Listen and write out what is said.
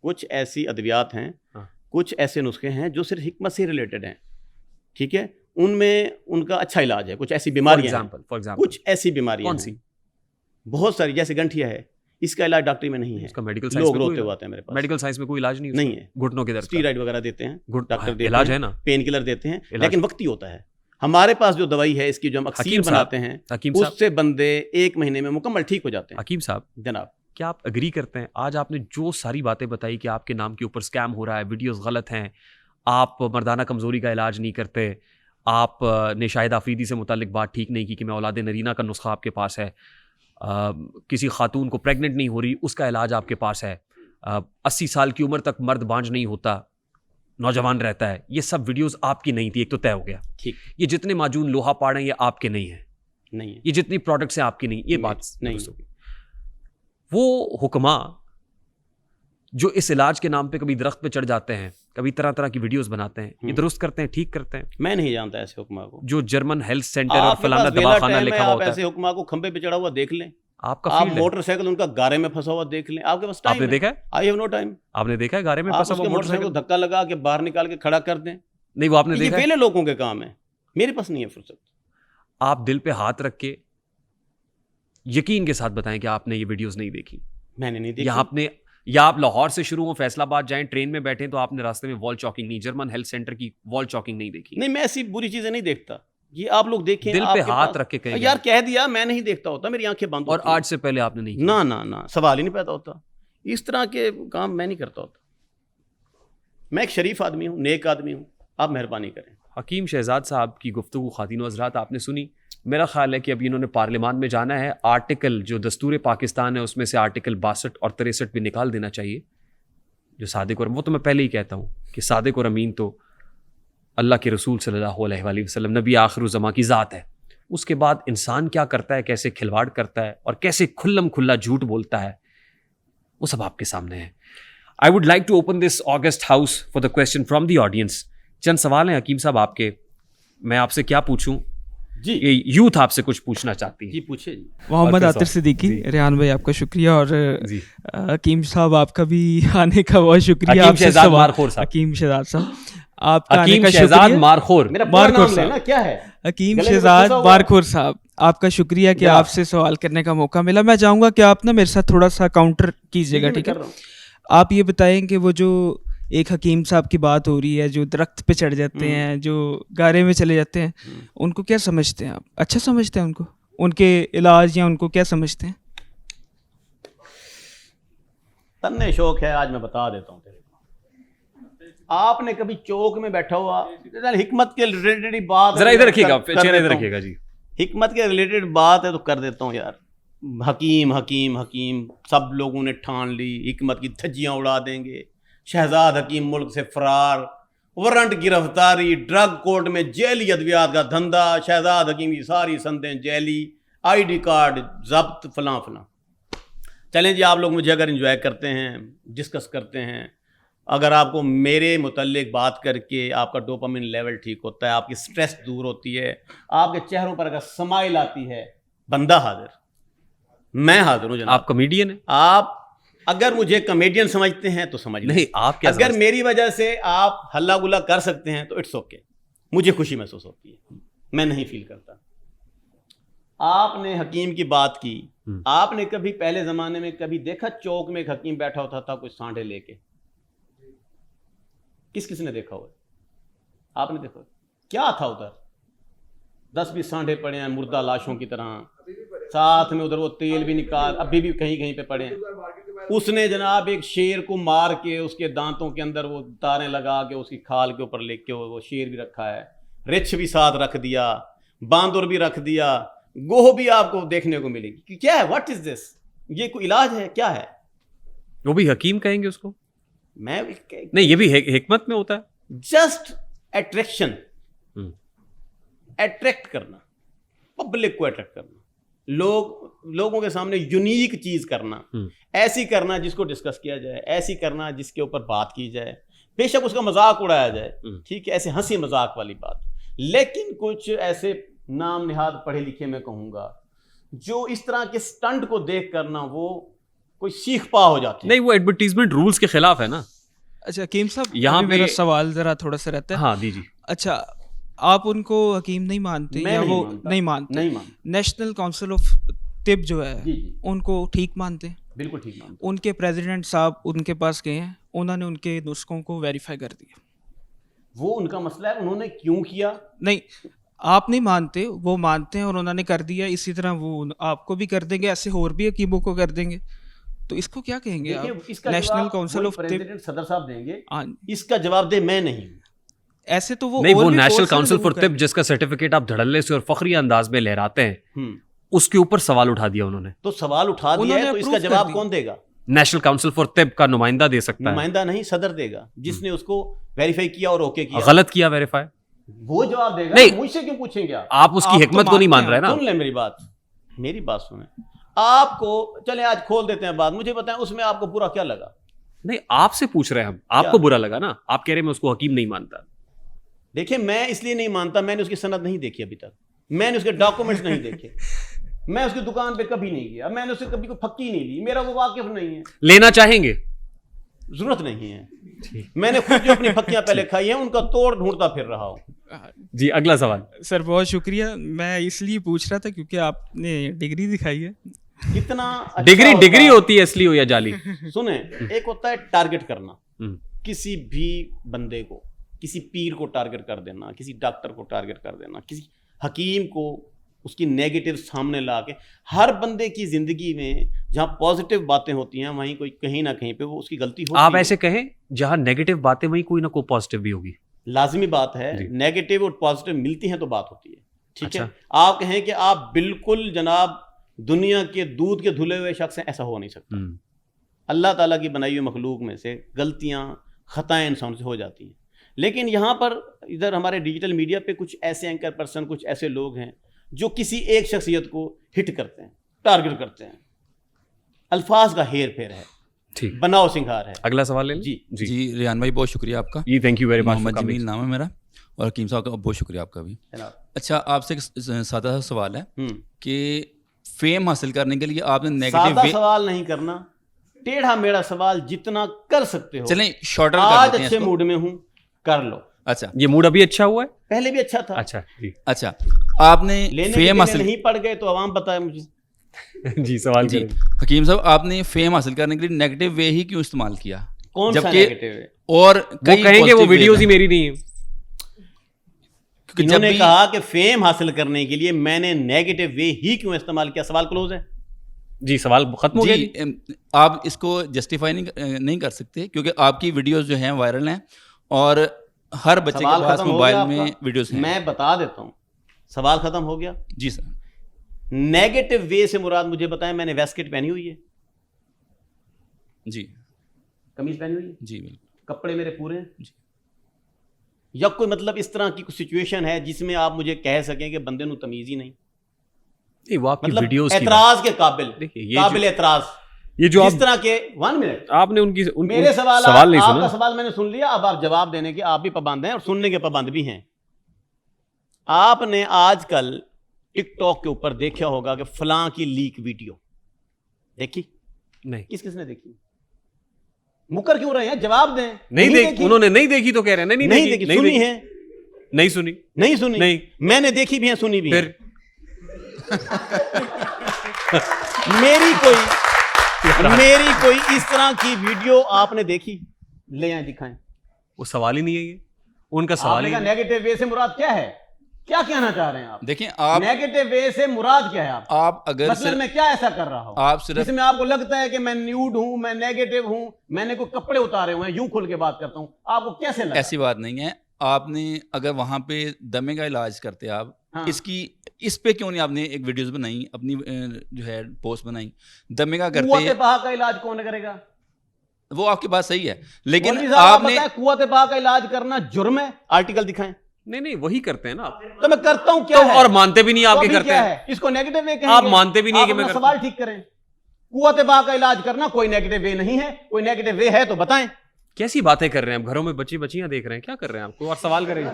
کچھ ایسی ادویات ہیں, کچھ ایسے نسخے ہیں جو صرف حکمت سے ریلیٹڈ ہیں, ٹھیک ہے, ان میں ان کا اچھا علاج ہے. کچھ ایسی بیماریاں ہیں, کچھ ایسی بیماریاں ہیں, بہت ساری, جیسے گنٹھیا ہے, اس کا علاج ڈاکٹری میں نہیں ہے, لوگ روتے ہوتے ہیں میرے پاس. میڈیکل سائنس میں کوئی علاج نہیں ہے, گھٹنوں کے درد, اسٹیرائڈ وغیرہ دیتے ہیں ڈاکٹر, علاج ہے نا, پین کلر دیتے ہیں, لیکن وقتی ہوتا ہے. ہمارے پاس جو دوائی ہے اس کی جو ہم اکسیر بناتے ہیں, اس سے بندے 1 مہینے میں مکمل ٹھیک ہو جاتے ہیں. حکیم صاحب جناب, کیا آپ اگری کرتے ہیں, آج آپ نے جو ساری باتیں بتائی کہ آپ کے نام کے اوپر اسکیم ہو رہا ہے, ویڈیوز غلط ہیں, آپ مردانہ کمزوری کا علاج نہیں کرتے, آپ نے شاہد آفریدی سے متعلق بات ٹھیک نہیں کی کہ میں اولاد نرینہ کا نسخہ آپ کے پاس ہے, کسی خاتون کو پریگننٹ نہیں ہو رہی اس کا علاج آپ کے پاس ہے, 80 سال کی عمر تک مرد بانجھ نہیں ہوتا, نوجوان رہتا ہے, یہ سب ویڈیوز آپ کی نہیں تھی, ایک تو طے ہو گیا. ٹھیک, یہ جتنے معجون لوہا پاڑ ہیں یہ آپ کے نہیں ہیں, نہیں ہے, یہ جتنی پروڈکٹس ہیں آپ کی نہیں, یہ بات نہیں. وہ حکماں جو اس علاج کے نام پہ کبھی درخت پہ چڑھ جاتے ہیں, کبھی طرح طرح کی ویڈیوز بناتے ہیں, یہ درست کرتے ہیں, ٹھیک کرتے ہیں؟ میں نہیں جانتا ایسے حکماں کو. جو جرمن ہیلتھ سینٹر اور فلانا دواخانہ لکھا ہوا ہوتا ہے, ایسے حکماں کو کھمبے پہ چڑھا ہوا دیکھ لیں, آپ کا آپ موٹر سائیکل ان کا گارے میں پھنسا ہوا دیکھ لیں, آپ کے پاس ٹائم ہے. آپ نے دیکھا ہے؟ I have no time. آپ نے دیکھا ہے گارے میں پھنسا ہوا موٹر سائیکل کو دھکا لگا کے باہر نکال کے کھڑا کر دیں؟ نہیں, وہ آپ نے دیکھا ہے؟ یہ ویلے لوگوں کے کام ہے, میرے پاس نہیں ہے فرصت. آپ دل پہ ہاتھ رکھ کے یقین کے ساتھ بتائیں کہ آپ نے یہ ویڈیوز نہیں دیکھی. میں نے نہیں دیکھی. یا آپ لاہور سے شروع ہوں, فیصل آباد جائیں, ٹرین میں بیٹھیں تو آپ نے راستے میں وال چاکنگ نہیں, جرمن ہیلتھ سینٹر کی وال چاکنگ نہیں دیکھی. نہیں, میں ایسی بری چیزیں نہیں دیکھتا, یہ آپ لوگ دیکھیں. دل پہ ہاتھ رکھ کے کہیں یار کہہ دیا, میں نہیں دیکھتا ہوتا, میری آنکھیں بند اور آج سے پہلے آپ نے نہیں, نہ سوال ہی نہیں پیدا ہوتا, اس طرح کے کام میں نہیں کرتا ہوتا. میں ایک شریف آدمی ہوں, نیک آدمی ہوں, آپ مہربانی کریں. حکیم شہزاد صاحب کی گفتگو خواتین و حضرات آپ نے سنی. میرا خیال ہے کہ ابھی انہوں نے پارلیمان میں جانا ہے, آرٹیکل جو دستور پاکستان ہے اس میں سے آرٹیکل 62 اور 63 بھی نکال دینا چاہیے, جو صادق, اور وہ تو میں پہلے ہی کہتا ہوں کہ صادق اور امین تو اللہ کے رسول صلی اللہ علیہ وآلہ وسلم نبی آخر الزماں کی ذات ہے. اس کے بعد انسان کیا کرتا ہے, کیسے کھلواڑ کرتا ہے اور کیسے کھلم کھلا جھوٹ بولتا ہے, وہ سب آپ کے سامنے ہے. I would like to open this August house for the question from the audience. چند سوال ہیں حکیم صاحب آپ کے, میں آپ سے کیا پوچھوں جی؟ یوتھ آپ سے کچھ پوچھنا چاہتی ہے. جی پوچھے. محمد عاطر صدیقی. ریحان بھائی آپ کا شکریہ, اور حکیم صاحب آپ کا بھی آنے کا بہت شکریہ. حکیم شہزاد مارخور صاحب, حکیم شہزاد صاحب آپ کا آنے حکیم کا شہزاد شکریہ. مارخور, کیا ہے حکیم شہزاد مارخور صاحب آپ کا شکریہ کہ آپ سے سوال کرنے کا موقع ملا. میں چاہوں گا کہ آپ نا میرے ساتھ تھوڑا سا کاؤنٹر کیجیے گا, ٹھیک ہے؟ آپ یہ بتائیں کہ وہ جو ایک حکیم صاحب کی بات ہو رہی ہے جو درخت پہ چڑھ جاتے ہیں, جو گارے میں چلے جاتے ہیں, ان کو کیا سمجھتے ہیں آپ؟ اچھا سمجھتے ہیں ان کو, ان کے علاج یا ان کو کیا سمجھتے ہیں؟ تنے شوق ہے, آج میں بتا دیتا ہوں تیرے کو. آپ نے کبھی چوک میں بیٹھا ہوا, حکمت کے ریلیٹڈ بات, ذرا ادھر رکھیے گا, چہرہ ادھر رکھیے گا جی, حکمت کے ریلیٹڈ بات ہے تو کر دیتا ہوں یار. حکیم حکیم حکیم سب لوگوں نے ٹھان لی, حکمت کی دھجیاں اڑا دیں گے. شہزاد حکیم ملک سے فرار, وارنٹ گرفتاری, ڈرگ کورٹ میں جیلی ادویات کا دھندا, شہزاد حکیم کی ساری سندیں جیلی, آئی ڈی کارڈ ضبط, فلاں فلاں. چلیں جی, آپ لوگ مجھے اگر انجوائے کرتے ہیں, ڈسکس کرتے ہیں, اگر آپ کو میرے متعلق بات کر کے آپ کا ڈوپامین لیول ٹھیک ہوتا ہے, آپ کی سٹریس دور ہوتی ہے, آپ کے چہروں پر اگر سمائل آتی ہے, بندہ حاضر, میں حاضر ہوں جناب. آپ کمیڈین ہیں, آپ اگر مجھے کمیڈین سمجھتے ہیں تو سمجھ لیں, نہیں آپ کیا اگر میری وجہ سے آپ ہلا گلا کر سکتے ہیں تو اٹس اوکے, مجھے خوشی محسوس ہوتی ہے, میں نہیں فیل کرتا. آپ نے حکیم کی بات کی, آپ نے کبھی پہلے زمانے میں کبھی دیکھا چوک میں ایک حکیم بیٹھا ہوتا تھا کوئی سانڈے لے کے؟ کس نے دیکھا ہوا؟ آپ نے دیکھا کیا تھا ادھر؟ 10-20 سانڈے پڑے ہیں مردہ لاشوں کی طرح, ساتھ میں ادھر وہ تیل بھی نکال, ابھی بھی کہیں کہیں پہ پڑے ہیں. اس نے جناب ایک شیر کو مار کے اس کے دانتوں کے اندر وہ تاریں لگا کے اس کی کھال کے اوپر لکھ کے وہ شیر بھی رکھا ہے, رچھ بھی ساتھ رکھ دیا, باندر بھی رکھ دیا, گوہ بھی آپ کو دیکھنے کو ملے گی. کیا ہے, واٹ از دس؟ یہ کوئی علاج ہے کیا ہے؟ وہ بھی حکیم کہیں گے اس کو؟ میں نہیں, یہ بھی حکمت میں ہوتا ہے. جسٹ اٹریکشن, اٹریکٹ کرنا, پبلک کو اٹریکٹ کرنا, لوگوں کے سامنے یونیک چیز کرنا, ایسی کرنا جس کو ڈسکس کیا جائے, ایسی کرنا جس کے اوپر بات کی جائے, بے شک اس کا مذاق اڑایا جائے, ٹھیک ہے, ایسے ہنسی مذاق والی بات. لیکن کچھ ایسے نام نہاد پڑھے لکھے میں کہوں گا جو اس طرح کے سٹنٹ کو دیکھ کرنا وہ कोई सीख पा हो जाते हैं। नहीं, वो एडवर्टीजमेंट रूल्स के खिलाफ है ना। अच्छा हकीम साहब, यहाँ अभी पे- मेरा सवाल ज़रा थोड़ा सा रहता है। हाँ दीजिए। अच्छा, आप उनको हकीम नहीं मानते मैं या नहीं वो मानता। नहीं मानते? नहीं मानता। नेशनल काउंसिल ऑफ तिब जो है जी जी, उनको ठीक मानते हैं? बिल्कुल ठीक मानता। उनके प्रेसिडेंट साहब उनके पास गए हैं, उन्होंने उनके नुस्खों को वेरीफाई कर दिया। वो उनका मसला है, उन्होंने क्यों किया। नहीं, आप नहीं मानते, वो मानते हैं और उन्होंने कर दिया, इसी तरह वो आपको भी कर देंगे, ऐसे और भी हकीमों को कर देंगे, तो इसको क्या कहेंगे देखिए, आप? इसका नेशनल जवाब काउंसिल वही ऑफ तिब, प्रेसिडेंट सदर साहब देंगे, हाँ, इसका जवाब दे मैं नहीं हूँ। ऐसे तो वो नहीं, और वो भी नेशनल बहुत सारे काउंसिल लोगों फॉर का तिब जिसका सर्टिफिकेट आप धड़ल्ले से और फखरी अंदाज में लहराते हैं, उसके ऊपर सवाल उठा दिया उन्होंने। तो सवाल उठा दिया उन्होंने है, तो इसका approve कर जवाब दिया। कौन देगा। नेशनल काउंसिल फॉर तिब का नुमाइंदा दे सकता है। नुमाइंदा नहीं, सदर देगा, जिसने उसको वेरीफाई किया और ओके किया, गलत किया वेरीफाई, वो जवाब देगा। नहीं, मुझसे क्यों पूछेंगे आप। आप उसकी आप हिकमत तो को नहीं मान मानते रहे हैं, ना। सुन ले मेरी बात सुने। आपको चले आज खोल देते हैं बात, मुझे बताएं उसमें आपको बुरा क्या लगा। नहीं, आपसे पूछ रहे हैं हम, आपको क्या? बुरा लगा ना, आप कह रहे हैं मैं उसको हकीम नहीं मानता। देखिए, मैं इसलिए नहीं मानता, मैंने उसकी सनद नहीं देखी अभी तक, मैंने उसके डॉक्यूमेंट्स नहीं देखे, मैं उसकी दुकान पे कभी नहीं गया, मैंने उससे कभी कोई फक्की नहीं ली, मेरा वो वाकिफ नहीं है, लेना चाहेंगे? जरूरत नहीं है। मैंने खुद जो अपनी फक्कियां पहले खाई हैं उनका तोड़ ढूंढता फिर रहा हूं। जी, अगला सवाल। सर बहुत शुक्रिया, मैं इसलिए पूछ रहा था क्योंकि आपने डिग्री दिखाई है। कितना अच्छा डिग्री होता होती है असली हो या जाली? है। सुने, एक होता है टारगेट करना, हम्म, किसी भी बंदे को, किसी पीर को टारगेट कर देना, किसी डॉक्टर को टारगेट कर देना, किसी हकीम को उसकी नेगेटिव सामने ला के। हर बंदे की जिंदगी में जहाँ पॉजिटिव बातें होती हैं वहीं कोई कहीं ना कहीं पे वो उसकी गलती होती आप है। ऐसे कहें जहां नेगेटिव बातें वहीं कोई ना कोई पॉजिटिव भी होगी। लाजमी बात है, जी। नेगेटिव और पॉजिटिव मिलती हैं तो बात होती है, ठीक अच्छा। है। आप कहें कि आप बिल्कुल जनाब दुनिया के दूध के धुले हुए शख्स हैं, ऐसा हो नहीं सकता। अल्लाह ताला की बनाई हुई मखलूक में से गलतियां खताएं इंसान से हो जाती हैं, लेकिन यहाँ पर इधर हमारे डिजिटल मीडिया पे कुछ ऐसे एंकर पर्सन, कुछ ऐसे लोग हैं जो किसी एक शख्सियत को हिट करते हैं, टारगेट करते हैं। अल्फाज का हेर फेर है, ठीक, बनाओ सिंगार है। अगला सवाल ले लें। जी जी जी रियान भाई, बहुत शुक्रिया आपका। जी, thank you very much. Mohammad Jameel नाम है मेरा, और हकीम साहब का बहुत शुक्रिया आपका भी। जनाब। अच्छा, आपसे एक सादा सा सवाल है हम्म। कि फेम हासिल करने के लिए आपने सादा नेगेटिव सवाल नहीं करना, टेढ़ा मेढ़ा सवाल जितना कर सकते हो। चलें शॉर्टर कर आज देते हैं अच्छे इसको। मूड में हूं, कर लो। अच्छा ये मूड अभी अच्छा हुआ है? पहले भी अच्छा था। अच्छा जी। अच्छा, आपने लेने फेम के हासिल नहीं पड़ गए तो आवाम बताए मुझे। जी, सवाल जी करें। हकीम साहब, आपने फेम हासिल करने के लिए नेगेटिव वे ही क्यों इस्तेमाल किया? कौन सा जबकि नेगेटिव है? और वो कई कहेंगे वो positive वीडियोस ways ही हैं। मेरी नहीं है। क्योंकि जब इन्होंने भी कहा कि फेम हासिल करने के लिए मैंने नेगेटिव वे ही क्यों इस्तेमाल किया। सवाल क्लोज है। जी, सवाल खत्म हो गया। जी, आप इसको जस्टिफाई नहीं कर सकते क्योंकि आपकी वीडियोस जो हैं वायरल हैं और हर बच्चे सवाल के पास खत्म हो मोबाइल गया में आपका? वीडियोस हैं। मैं बता देता हूँ, सवाल खत्म हो गया। जी सर। नेगेटिव वे से मुराद मुझे बताएं, मैंने वेस्केट पहनी हुई है, जी कमीज पहनी हुई है, जी बिल्कुल। कपड़े मेरे पूरे हैं, या कोई मतलब इस तरह की कोई सिचुएशन है जिसमें आप मुझे कह सकें कि बंदे नु तमीज ही नहीं, नहीं, वो आपकी मतलब वीडियोस की बात। एतराज के काबिल, देखिए, ये काबिल एतराज, ये जो जिस आप तरह के 1 मिनट आपने उनकी मेरे सवाल नहीं आपका सुना। सवाल मैंने सुन लिया, अब आप जवाब देने के आप भी पाबंद हैं और सुनने के पाबंद भी हैं। आपने आजकल टिकटॉक के ऊपर देखा होगा कि फलां की लीक वीडियो देखी, नहीं, किसने देखी? मुकर क्यों रहे हैं? जवाब दें। नहीं देखी, उन्होंने नहीं देखी तो कह रहे हैं नहीं देखी, सुनी है? नहीं सुनी, नहीं सुनी? नहीं, मैंने देखी भी है, सुनी भी है। फिर मेरी कोई इस तरह की वीडियो आपने देखी? ले आए दिखाएं। वो सवाल ही नहीं है, ये उनका सवाल ही आपने कहा नेगेटिव वे से मुराद क्या है? क्या कहना चाह रहे हैं आप? देखें आप नेगेटिव वे से मुराद क्या है? आप अगर मसलन मैं क्या ऐसा कर रहा हूं आप सिर्फ जिसमें आपको लगता है कि मैं न्यूड हूं, मैं नेगेटिव हूं, मैंने कोई कपड़े उतारे हुए हैं, यूं खुल के बात करता हूं, आपको कैसे लगा? ऐसी बात नहीं है। आपने अगर वहां पे दमे का इलाज करते आप हाँ। इस पे क्यों नहीं आपने एक वीडियोस बनाई, अपनी जो है पोस्ट बनाई? दमे का कुव्वत करते बहा का इलाज कौन करेगा? वो आपकी बात सही है, लेकिन मौलवी साहब, आप आपने बताएं, कुव्वत बहा का इलाज करना जुर्म है? आर्टिकल दिखाएं। नहीं, वही करते हैं ना आप। तो मैं करता हूं क्या तो है? और मानते भी नहीं तो आपके अभी करते क्या हैं। है? इसको नेगेटिव वे कहेंगे? आप मानते भी नहीं है कि आप मैं अपना करता सवाल ठीक करें। कुव्वत बहा का इलाज करना कोई नेगेटिव वे नहीं है, कोई नेगेटिव वे है तो बताएं। कैसी बातें कर रहे हैं आप? घरों में बच्चियां देख रहे हैं, क्या कर रहे हैं आप? कोई और सवाल करेंगे?